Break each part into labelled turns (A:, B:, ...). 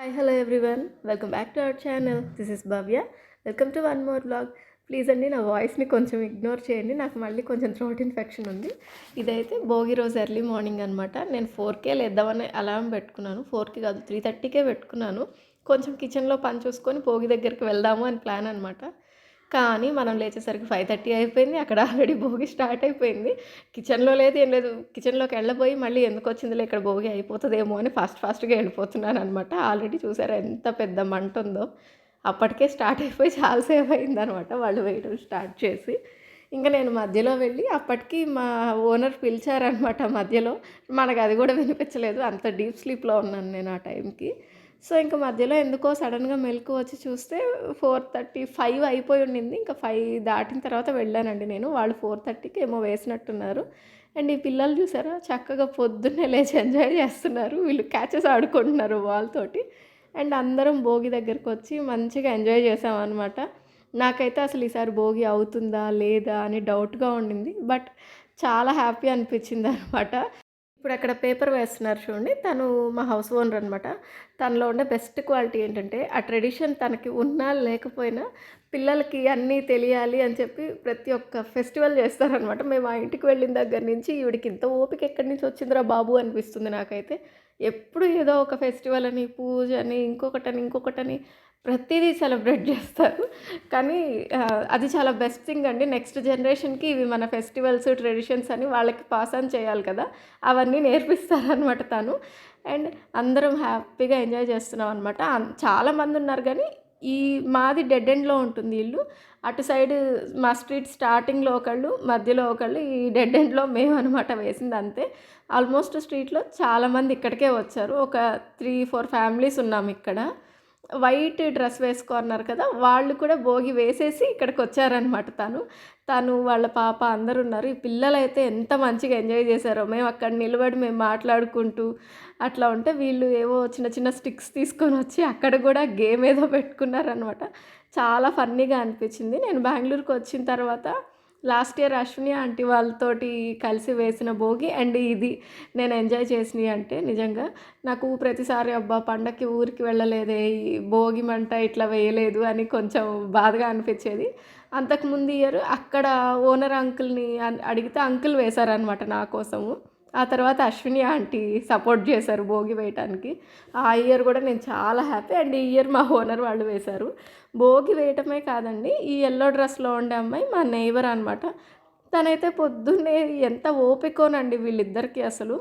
A: Hi hello everyone welcome back to our channel. This is Bhavya. Welcome to one more vlog. Please అండి నా వాయిస్ని కొంచెం ignore చేయండి, నాకు మళ్ళీ కొంచెం థ్రోట్ ఇన్ఫెక్షన్ ఉంది. ఇదైతే భోగి రోజు ఎర్లీ మార్నింగ్ అనమాట. నేను 4కే లేద్దామని అలారం పెట్టుకున్నాను. 4కి కాదు 3:30కే పెట్టుకున్నాను. కొంచెం కిచెన్లో పని చూసుకొని భోగి దగ్గరికి వెళ్దాము అని ప్లాన్ అనమాట. కానీ మనం లేచేసరికి 5:30 అయిపోయింది. అక్కడ ఆల్రెడీ భోగి స్టార్ట్ అయిపోయింది. కిచెన్లో లేదు ఏం లేదు. కిచెన్లోకి వెళ్ళబోయి మళ్ళీ ఎందుకొచ్చిందిలే ఇక్కడ భోగి అయిపోతుందేమో అని ఫాస్ట్గా వెళ్ళిపోతున్నాను అనమాట. ఆల్రెడీ చూసారా ఎంత పెద్ద మంట ఉందో. అప్పటికే స్టార్ట్ అయిపోయి చాలా సేపు అయిందనమాట వాళ్ళు వేయడం స్టార్ట్ చేసి. ఇంకా నేను మధ్యలో వెళ్ళి అప్పటికి మా ఓనర్ పిలిచారనమాట మధ్యలో. మనకు అది కూడా వినిపించలేదు, అంత డీప్ స్లీప్లో ఉన్నాను నేను ఆ టైంకి. సో ఇంక మధ్యలో ఎందుకో సడన్గా మెలకు వచ్చి చూస్తే 4:35 అయిపోయి ఉండింది. ఇంకా 5 దాటిన తర్వాత వెళ్ళానండి నేను. వాళ్ళు 4:30కి ఏమో వేసినట్టున్నారు. అండ్ ఈ పిల్లలు చూసారా చక్కగా పొద్దున్నే లేచి ఎంజాయ్ చేస్తున్నారు. వీళ్ళు క్యాచెస్ ఆడుకుంటున్నారు వాళ్ళతోటి. అండ్ అందరం భోగి దగ్గరకు వచ్చి మంచిగా ఎంజాయ్ చేసామన్నమాట. నాకైతే అసలు ఈసారి భోగి అవుతుందా లేదా అని డౌట్గా ఉండింది. బట్ చాలా హ్యాపీ అనిపించింది అనమాట. ఇప్పుడు అక్కడ పేపర్ వేస్తున్నారు చూడండి, తను మా హౌస్ ఓనర్ అనమాట. తనలో ఉండే బెస్ట్ క్వాలిటీ ఏంటంటే ఆ ట్రెడిషన్ తనకి ఉన్నా లేకపోయినా పిల్లలకి అన్నీ తెలియాలి అని చెప్పి ప్రతి ఒక్క ఫెస్టివల్ చేస్తారనమాట. మేము ఆ ఇంటికి వెళ్ళిన దగ్గర నుంచి ఈవిడికి ఇంత ఓపిక ఎక్కడి నుంచి వచ్చిందిరా బాబు అనిపిస్తుంది నాకైతే. ఎప్పుడు ఏదో ఒక ఫెస్టివల్ అని, పూజ అని, ఇంకొకటని ప్రతిదీ సెలబ్రేట్ చేస్తారు. కానీ అది చాలా బెస్ట్ థింగ్ అండి. నెక్స్ట్ జనరేషన్కి ఇవి మన ఫెస్టివల్స్, ట్రెడిషన్స్ అని వాళ్ళకి పాస్ ఆన్ చేయాలి కదా, అవన్నీ నేర్పిస్తారనమాట తను. అండ్ అందరం హ్యాపీగా ఎంజాయ్ చేస్తున్నాం అనమాట. చాలామంది ఉన్నారు కానీ ఈ మాది డెడ్ ఎండ్లో ఉంటుంది ఇల్లు. అటు సైడ్ మా స్ట్రీట్ స్టార్టింగ్లో ఒకళ్ళు, మధ్యలో ఒకళ్ళు, ఈ డెడ్ ఎండ్లో మేము అనమాట వేసింది అంతే. ఆల్మోస్ట్ స్ట్రీట్లో చాలామంది ఇక్కడికే వచ్చారు. ఒక 3-4 ఫ్యామిలీస్ ఉన్నాం ఇక్కడ. వైట్ డ్రెస్ వేసుకున్నారు కదా, వాళ్ళు కూడా భోగి వేసేసి ఇక్కడికి వచ్చారనమాట. తను వాళ్ళ పాప అందరూ ఉన్నారు. ఈ పిల్లలైతే ఎంత మంచిగా ఎంజాయ్ చేశారో. మేము అక్కడ నిలబడి మేము మాట్లాడుకుంటూ అట్లా ఉంటే వీళ్ళు ఏవో చిన్న చిన్న స్టిక్స్ తీసుకొని వచ్చి అక్కడ కూడా గేమ్ ఏదో పెట్టుకున్నారనమాట. చాలా ఫన్నీగా అనిపించింది. నేను బెంగళూరుకి వచ్చిన తర్వాత లాస్ట్ ఇయర్ అశ్విని ఆంటీ వాళ్ళతోటి కలిసి వేసిన భోగి అండ్ ఇది నేను ఎంజాయ్ చేసినవి అంటే నిజంగా నాకు ప్రతిసారి అబ్బా పండగకి ఊరికి వెళ్ళలేదే, ఈ భోగి మంట ఇట్లా వేయలేదు అని కొంచెం బాధగా అనిపించేది. అంతకుముందు ఇయర్ అక్కడ ఓనర్ అంకుల్ని అడిగితే అంకుల్ వేశారనమాట నా కోసము. ఆ తర్వాత అశ్విని ఆంటీ సపోర్ట్ చేశారు భోగి వేయటానికి. ఆ ఇయర్ కూడా నేను చాలా హ్యాపీ. అండ్ ఈ ఇయర్ మా ఓనర్ వాళ్ళు వేశారు. భోగి వేయటమే కాదండి, ఈ ఎల్లో డ్రెస్లో ఉండే అమ్మాయి మా నైబర్ అనమాట. తనైతే పొద్దున్నే ఎంత ఓపికోనండి వీళ్ళిద్దరికీ అసలు.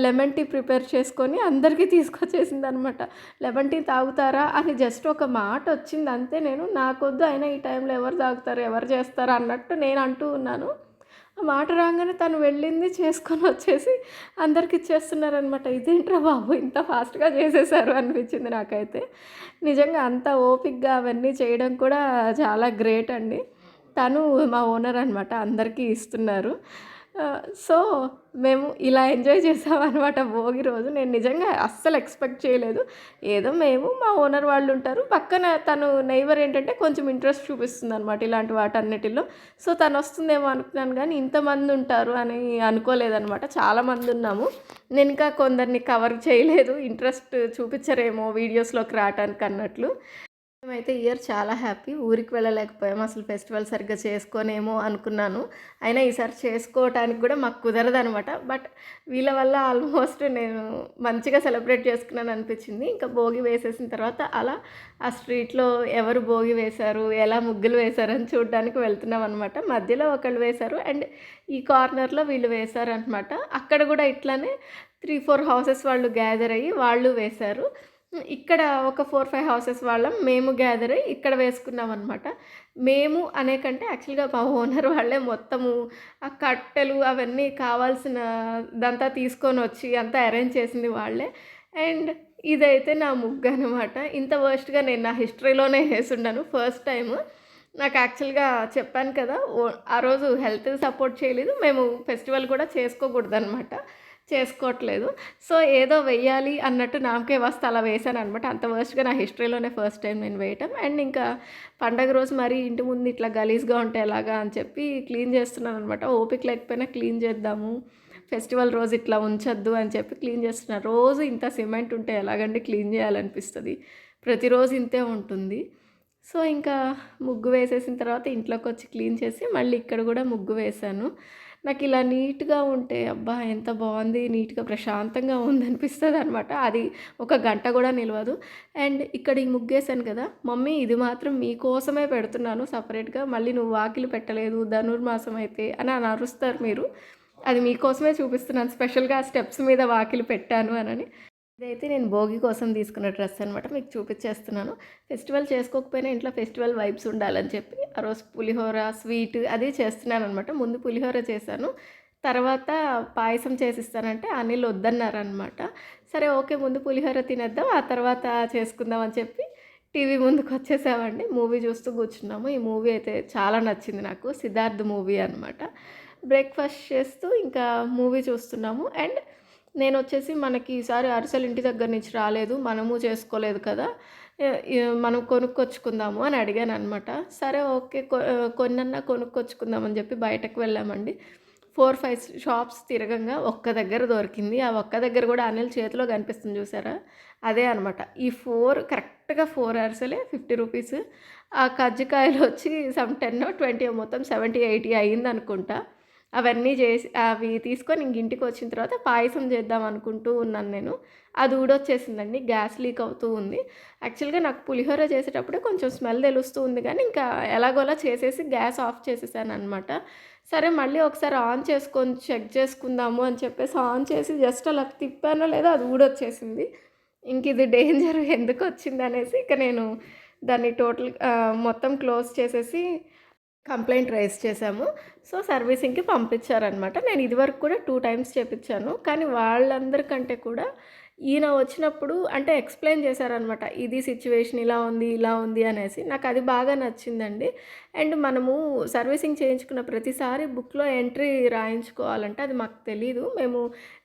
A: లెమన్ టీ ప్రిపేర్ చేసుకొని అందరికీ తీసుకొచ్చేసింది అనమాట. లెమన్ టీ తాగుతారా అని జస్ట్ ఒక మాట వచ్చింది అంతే. నేను నాకొద్దు, అయినా ఈ టైంలో ఎవరు తాగుతారు, ఎవరు చేస్తారు అన్నట్టు నేను అంటూ ఉన్నాను. ఆ మాట రాగానే తను వెళ్ళింది, చేసుకొని వచ్చేసి అందరికి ఇచ్చేస్తున్నారనమాట. ఇదేంట్రా బాబు ఇంత ఫాస్ట్గా చేసేసారు అనిపించింది నాకైతే. నిజంగా అంత ఓపికగా అవన్నీ చేయడం కూడా చాలా గ్రేట్ అండి. తను మా ఓనర్ అనమాట, అందరికీ ఇస్తున్నారు. సో మేము ఇలా ఎంజాయ్ చేసామన్నమాట భోగి రోజు. నేను నిజంగా అస్సలు ఎక్స్పెక్ట్ చేయలేదు. ఏదో మేము మా ఓనర్ వాళ్ళు ఉంటారు పక్కన, తను నైబర్ ఏంటంటే కొంచెం ఇంట్రెస్ట్ చూపిస్తుంది అనమాట ఇలాంటి వాటన్నిటిలో. సో తను వస్తుందేమో అనుకున్నాను కానీ ఇంతమంది ఉంటారు అని అనుకోలేదనమాట. చాలామంది ఉన్నాము. నేను ఇంకా కొందరిని కవర్ చేయలేదు, ఇంట్రెస్ట్ చూపించరేమో వీడియోస్లోకి రావటానికి అన్నట్లు. మేమైతే ఇయర్ చాలా హ్యాపీ. ఊరికి వెళ్ళలేకపోయాము, అసలు ఫెస్టివల్ సరిగ్గా చేసుకోనేమో అనుకున్నాను. అయినా ఈసారి చేసుకోవటానికి కూడా మాకు కుదరదనమాట. బట్ వీళ్ళ వల్ల ఆల్మోస్ట్ నేను మంచిగా సెలబ్రేట్ చేసుకున్నాను అనిపించింది. ఇంకా భోగి వేసేసిన తర్వాత అలా ఆ స్ట్రీట్లో ఎవరు భోగి వేశారు, ఎలా ముగ్గులు వేశారని చూడడానికి వెళ్తున్నాం అనమాట. మధ్యలో ఒకళ్ళు వేశారు అండ్ ఈ కార్నర్లో వీళ్ళు వేశారనమాట. అక్కడ కూడా ఇట్లానే 3-4 హౌసెస్ వాళ్ళు గ్యాదర్ అయ్యి వాళ్ళు వేశారు. ఇక్కడ ఒక 4-5 హౌసెస్ వాళ్ళం మేము గ్యాదర్ అయ్యి ఇక్కడ వేసుకున్నాం అనమాట. మేము అనే కంటే యాక్చువల్గా మా ఓనర్ వాళ్ళే మొత్తము ఆ కట్టెలు అవన్నీ కావాల్సినదంతా తీసుకొని వచ్చి అంతా అరేంజ్ చేసింది వాళ్ళే. అండ్ ఇదైతే నా ముగ్గు అనమాట. ఇంత వర్స్ట్గా నేను నా హిస్టరీలోనే వేసుండాను ఫస్ట్ టైము. నాకు యాక్చువల్గా చెప్పాను కదా, ఆ రోజు హెల్త్ సపోర్ట్ చేయలేదు, మేము ఫెస్టివల్ కూడా చేసుకోవట్లేదు. సో ఏదో వెయ్యాలి అన్నట్టు నామకే వస్తే అలా వేసాను అనమాట. అంత వర్స్ట్గా నా హిస్టరీలోనే ఫస్ట్ టైం నేను వేయటం. అండ్ ఇంకా పండగ రోజు మరి ఇంటి ముందు ఇట్లా గలీజ్గా ఉంటే ఎలాగా అని చెప్పి క్లీన్ చేస్తున్నాను అనమాట. ఓపిక లేకపోయినా క్లీన్ చేద్దాము, ఫెస్టివల్ రోజు ఇట్లా ఉంచొద్దు అని చెప్పి క్లీన్ చేస్తున్నా. రోజు ఇంత సిమెంట్ ఉంటే ఎలాగండి క్లీన్ చేయాలనిపిస్తది. ప్రతిరోజు ఇంతే ఉంటుంది. సో, ఇంకా ముగ్గు వేసేసిన తర్వాత ఇంట్లోకొచ్చి క్లీన్ చేసి మళ్ళీ ఇక్కడ గూడా ముగ్గు వేశాను. నాకిలా నీట్‌గా ఉంటే అబ్బా! ఎంత బావుంది, నీట్‌గా ప్రశాంతంగా ఉందనిపిస్తదనమాట. అది ఒక గంట గూడా నిలవదు. అండ్ ఇక్కడ ఈ ముగ్గేశాను కదా! మమ్మీ ఇది మాత్రం మీకోసమే పెడుతున్నాను సెపరేట్‌గా. మళ్ళీ నువ్వు వాకిలి పెట్టలేదు ధనుర్మాసం అయితే అని అరుస్తారు మీరు. అది మీకోసమే చూపిస్తున్నాను స్పెషల్‌గా స్టెప్స్ మీద వాకిలి పెట్టాను అనని. ఇదైతే నేను భోగి కోసం తీసుకున్న డ్రెస్ అనమాట. మీకు చూపించేస్తున్నాను. ఫెస్టివల్ చేసుకోకపోయినా ఇంట్లో ఫెస్టివల్ వైబ్స్ ఉండాలని చెప్పి ఆ రోజు పులిహోర, స్వీట్ అది చేస్తున్నాననమాట. ముందు పులిహోర చేశాను. తర్వాత పాయసం చేసిస్తానంటే అనిల్ వద్దన్నారనమాట. సరే ఓకే ముందు పులిహోర తినేద్దాం, ఆ తర్వాత చేసుకుందాం అని చెప్పి టీవీ ముందుకొచ్చేసామండి. మూవీ చూస్తూ కూర్చున్నాము. ఈ మూవీ అయితే చాలా నచ్చింది నాకు. సిద్ధార్థ్ మూవీ అనమాట. బ్రేక్‌ఫాస్ట్ చేస్తూ ఇంకా మూవీ చూస్తున్నాము. అండ్ నేనొచ్చేసి మనకి ఈసారి అరిసెలు ఇంటి దగ్గర నుంచి రాలేదు. మనము చేసుకోలేదు కదా! మనం కొనుక్కొచ్చుకుందాము అని అడిగాననమాట. సరే ఓకే. కొన్నన్నా కొనుక్కొచ్చుకుందాం అని చెప్పి బయటకు వెళ్ళామండి. 4, 5 షాప్స్ తిరగంగా ఒక్క దగ్గర దొరికింది. ఆ ఒక్క దగ్గర కూడా అనిల్ చేతిలో కనిపిస్తుంది చూసారా? అదే అనమాట. ఈ 4 కరెక్ట్‌గా 4 అరిసెలే 50 రూపీస్. ఆ కజ్జికాయలొచ్చి సమ్ 10 20 మొత్తం 70, 80 అయిందనుకుంటా. అవన్నీ చేసి అవి తీసుకొని ఇంక ఇంటికొచ్చిన తర్వాత పాయసం చేద్దాం అనుకుంటూ ఉన్నాను నేను. అది ఊడొచ్చేసిందండి. గ్యాస్ లీక్ అవుతూ ఉంది. యాక్చువల్‌గా నాకు పులిహోర చేసేటప్పుడే కొంచెం స్మెల్ తెలుస్తూ ఉంది గానీ, ఇంకా ఎలాగోలా చేసేసి గ్యాస్ ఆఫ్ చేసేసాననమాట. సరే మళ్ళీ ఒకసారి ఆన్ చేసుకొని చెక్ చేసుకుందాము అని చెప్పేసి ఆన్ చేసి జస్ట్ అలా తిప్పానో లేదో అది ఊడొచ్చేసింది. ఇంక ఇది డేంజర్ ఎందుకొచ్చిందనేసి ఇక నేను దాన్ని మొత్తం క్లోజ్ చేసేసి కంప్లెయింట్ రైజ్ చేశాము. సో, సర్వీసింగ్‌కి పంపించారనమాట. నేను ఇదివరకు కూడా 2 టైమ్స్ చేపిచ్చాను. కానీ వాళ్ళందరికంటే కూడా ఈయన వచ్చినప్పుడు అంటే ఎక్స్‌ప్లెయిన్ చేశారనమాట. ఇది సిట్యుయేషన్ ఇలా ఉంది, ఇలా ఉంది అనేసి. నాకది బాగా నచ్చిందండి. అండ్ మనము సర్వీసింగ్ చేయించుకున్న ప్రతిసారి బుక్‌లో ఎంట్రీ రాయించుకోవాలంటే అది మాకు తెలీదు. మేము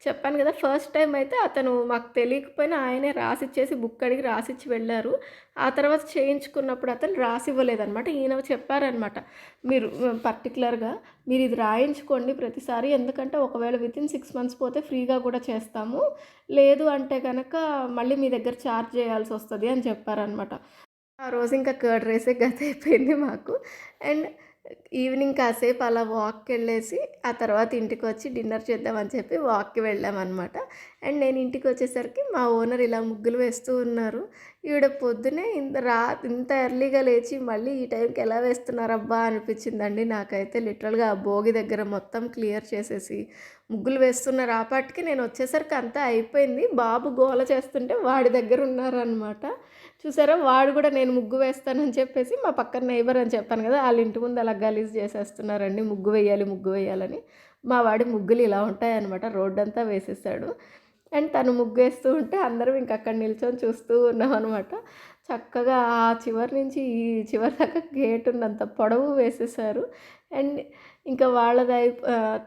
A: చెప్పాను కదా! ఫస్ట్ టైమ్ అయితే అతను మాకు తెలియకపోయినా ఆయనే రాసిచ్చేసి బుక్ అడిగి రాసిచ్చి వెళ్ళారు. ఆ తర్వాత చేయించుకున్నప్పుడు అతను రాసివ్వలేదనమాట. ఈయన చెప్పారనమాట. మీరు పర్టిక్యులర్‌గా మీరిది రాయించుకోండి ప్రతిసారి. ఎందుకంటే ఒకవేళ వితిన్ 6 మంత్స్ పోతే ఫ్రీగా కూడా చేస్తాము. లేదు అంటే గనక మళ్ళీ మీ దగ్గర ఛార్జ్ చేయాల్సొస్తది అని చెప్పారనమాట. ఆ రోజు ఇంకా కర్డ్ రైసే గతైపోయింది మాకు. అండ్ ఈవినింగ్ కాసేపు అలా వాక్‌కెళ్ళేసి, ఆ తర్వాత ఇంటికొచ్చి డిన్నర్ చేద్దామని చెప్పి వాక్‌కి వెళ్ళామనమాట. అండ్ నేను ఇంటికొచ్చేసరికి మా ఓనర్ ఇలా ముగ్గులు వేస్తూ ఉన్నారు. ఈవిడ పొద్దున్నే ఇంత ఎర్లీగా లేచి మళ్ళీ ఈ టైంకి ఎలా వేస్తున్నారబ్బా అనిపించిందండి నాకైతే. లిటరల్‌గా ఆ భోగి దగ్గర మొత్తం క్లియర్ చేసేసి, ముగ్గులు వేస్తున్నారు. ఆ పాటికి నేను వచ్చేసరికి అంతా అయిపోయింది. బాబు గోల చేస్తుంటే వాడి దగ్గర ఉన్నారనమాట. చూసారా? వాడు కూడా నేను ముగ్గు వేస్తానని చెప్పేసి మా పక్కన నైబర్ అని చెప్పాను కదా! ఆళ్ళ ఇంటి ముందు అలా గలీజ్ చేసేస్తున్నారండి. ముగ్గు వేయాలి, ముగ్గు వేయాలని. మా వాడి ముగ్గులు ఇలా ఉంటాయన్నమాట. రోడ్డంతా వేసేసాడు. అండ్ తను ముగ్గేస్తూ ఉంటే అందరం ఇంక అక్కడ నిల్చొని చూస్తూ ఉన్నామనమాట. చక్కగా ఆ చివరి నుంచి ఈ చివరి దాకా గేట్ ఉన్నంత పొడవు వేసేసారు. అండ్ ఇంకా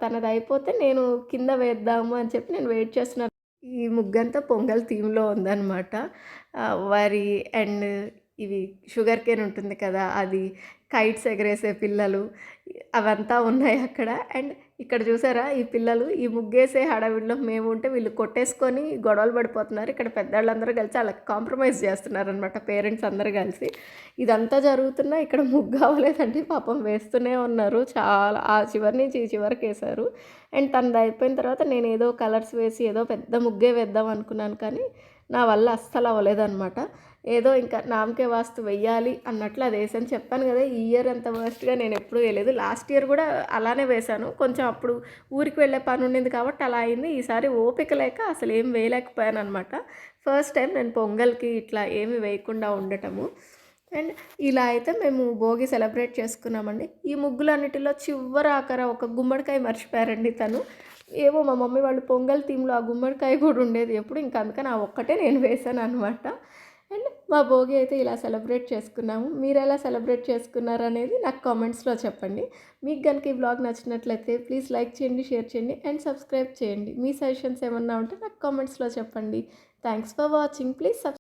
A: తనదయిపోతే నేను కింద వేద్దాము అని చెప్పి నేను వెయిట్ చేస్తున్నాను. ఈ ముగ్గంతా పొంగల్ థీమ్‌లో ఉందనమాట. వరి అండ్ ఇవి షుగర్ కేన్ ఉంటుంది కదా! అది, కైట్స్ ఎగరేసే పిల్లలు అవంతా ఉన్నాయి అక్కడ. అండ్ ఇక్కడ చూసారా ఈ పిల్లలు ఈ ముగ్గేసే హడావిడిలో మేముంటే వీళ్ళు కొట్టేసుకొని గొడవలు పడిపోతున్నారు. ఇక్కడ పెద్దవాళ్ళందరూ కలిసి ఆళ్ళకి కాంప్రమైజ్ చేస్తున్నారనమాట పేరెంట్స్ అందరూ కలిసి. ఇదంతా జరుగుతున్నా ఇక్కడ ముగ్గు అవ్వలేదండి. పాపం వేస్తూనే ఉన్నారు. చాలా ఆ చివరి నుంచి ఈ చివరికేశారు. అండ్ తనది అయిపోయిన తర్వాత నేనేదో కలర్స్ వేసి ఏదో పెద్ద ముగ్గే వేద్దాం అనుకున్నాను కానీ నా వల్ల అస్సలు అవ్వలేదనమాట. ఏదో ఇంకా నామకే వాస్తు వెయ్యాలి అన్నట్లు అది వేసాను. చెప్పాను కదా! ఈ ఇయర్ అంత వర్స్ట్‌గా నేను ఎప్పుడూ వేయలేదు. లాస్ట్ ఇయర్ కూడా అలానే వేశాను. కొంచెం అప్పుడు ఊరికి వెళ్ళే పని ఉండింది కాబట్టి అలా అయింది. ఈసారి ఓపిక లేక అసలు ఏం వేయలేకపోయాననమాట. ఫస్ట్ టైం నేను పొంగల్‌కి ఇట్లా ఏమి వేయకుండా ఉండటము. అండ్ ఇలా అయితే మేము భోగి సెలబ్రేట్ చేసుకున్నామండి. ఈ ముగ్గులన్నిటిలో చివరాఖర ఒక గుమ్మడికాయ మర్చిపోయారండి తను. ఏమో మా మమ్మీ వాళ్ళు పొంగల్ థీమ్‌లో ఆ గుమ్మడికాయ కూడా ఉండేది ఎప్పుడు. ఇంక అందుకని ఆ ఒక్కటే నేను వేశాననమాట. అండ్ మా భోగి అయితే ఇలా సెలబ్రేట్ చేసుకున్నాము. మీరెలా సెలబ్రేట్ చేసుకున్నారనేది నాకు కామెంట్స్‌లో చెప్పండి. మీకు గనుక ఈ వ్లాగ్ నచ్చినట్లయితే ప్లీజ్ లైక్ చేయండి, షేర్ చేయండి అండ్ సబ్స్క్రైబ్ చేయండి. మీ సజెషన్స్ ఏమన్నా ఉంటే నాకు కామెంట్స్‌లో చెప్పండి. Thanks for watching. ప్లీజ్